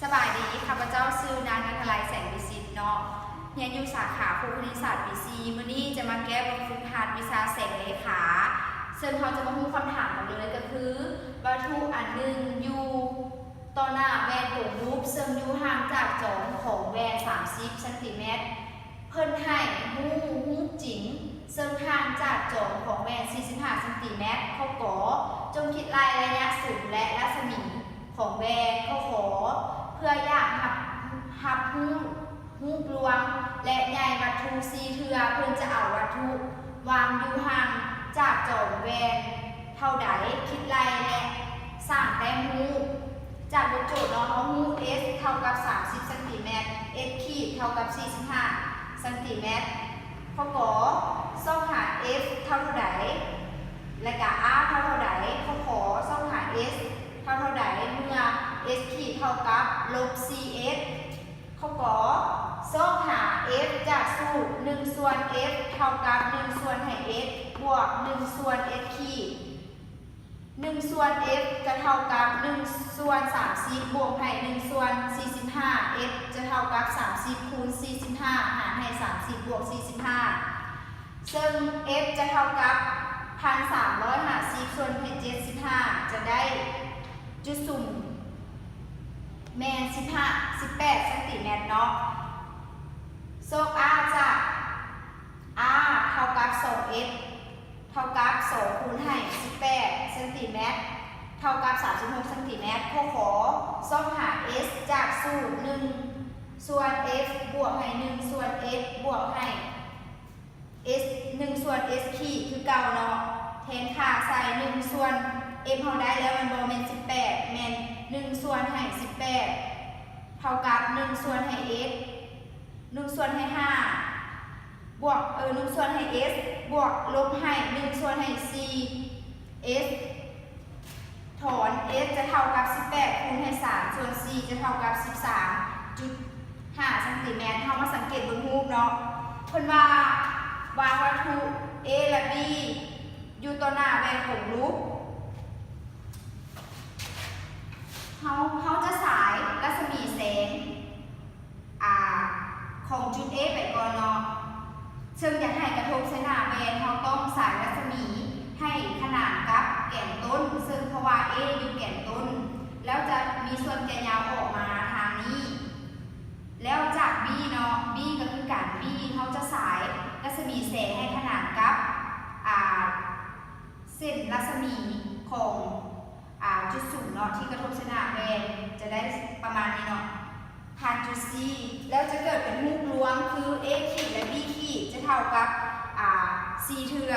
สบายดีข้าพเจ้าชื่อนางนันทไลแสงวิสิทธิ์เนาะเรียนอยู่สาขาครูคณิตศาสตร์ปีซีมื้อนี้จะมาแก้บทฝึกหัดวิชาแสงเลขาซึ่งเขาจะมาพูดคำถามกันเลยก็คือวัตถุอันหนึ่งอยู่ต่อหน้าแวนตรงรูปซึ่งอยู่ห่างจากจอของแวน30 เซนติเมตรเพิ่นให้หูจริงซึ่งห่างจากจอของแวน45 เซนติเมตรเขาขอจงคิดลายระยะสูงและรัศมีของแวนเขาขอเพื่ออยากหับหูรวงและใหญ่วัตถุ4 เทื่อเพื่อจะเอาวัตถุวางอยู่ห่างจากจอแวนเท่าใดคิดลายและสร้างแต้มหูจากบทโจทย์เนาะเขาหู s เท่ากับ30 เซนติเมตร s ขีดเท่ากับ45 เซนติเมตรเขาขอซ่องหา f เท่าใดและก็ r เท่าใดเขาขอซ่องหา s เท่าใดเมื่อ s ขีดเท่ากับ-cs เขาขอซ่องหา f จากสูตร1ส่วน f เท่ากับ1ส่วนให้ s บวก1ส่วน s ขีด1ส่วน f จะเท่ากับ1ส่วน30บวกให้1ส่วน45 f จะเท่ากับ30คูณ45หารให้30บวก45ซึ่ง f จะเท่ากับ1350ส่วนให้75จะได้จุดสุ่มแมน18 เซนติเมตรเนาะโซก r จาก r เท่ากับ2f เท่ากับ2คูณให้18 เซนติเมตรเท่ากับ36 เซนติเมตรขอซ่องหา s จากสูตร1ส่วน f บวกให้1ส่วน s บวกให้ s 1ส่วน s ขีดคือเก่าเนาะแทนค่าใส่1ส่วน f เท่าได้แล้วมันบ่แม่น18แม่น1ส่วนให้18เท่ากับ1ส่วนให้ s 1ส่วนให้5บวก1ส่วนให้ s บวกลบให้1ส่วนให้4 s ถอน s จะเท่ากับ18คูณให้3ส่วน4จะเท่ากับ 13.5 เซนติเมตรเฮามาสังเกตบนรูปเนาะเพิ่นว่าวางวัตถุ a และ b อยู่ต่อหน้าแวนของรูปเขาจะสายรัศมีแสงของจุด A ไปก่อนเนาะซึ่งอยากให้กระทบใส่หน้าแวนเขาต้องสายรัศมีให้ขนานกับแก่นต้นซึ่งเพราะว่า A อยู่แก่นต้นแล้วจะมีส่วนแกนยาวออกมาทางนี้แล้วจาก B เนาะ B ก็คือการ B เขาจะสายรัศมีแสงให้ขนานกับเส้นรัศมีของจุดสูงเนาะที่กระทบชนะแวนจะได้ประมาณนี้เนาะผ่านจุด C แล้วจะเกิดเป็นรูปล้วงคือ A ขีดและ B ขีดจะเท่ากับC เทื่อ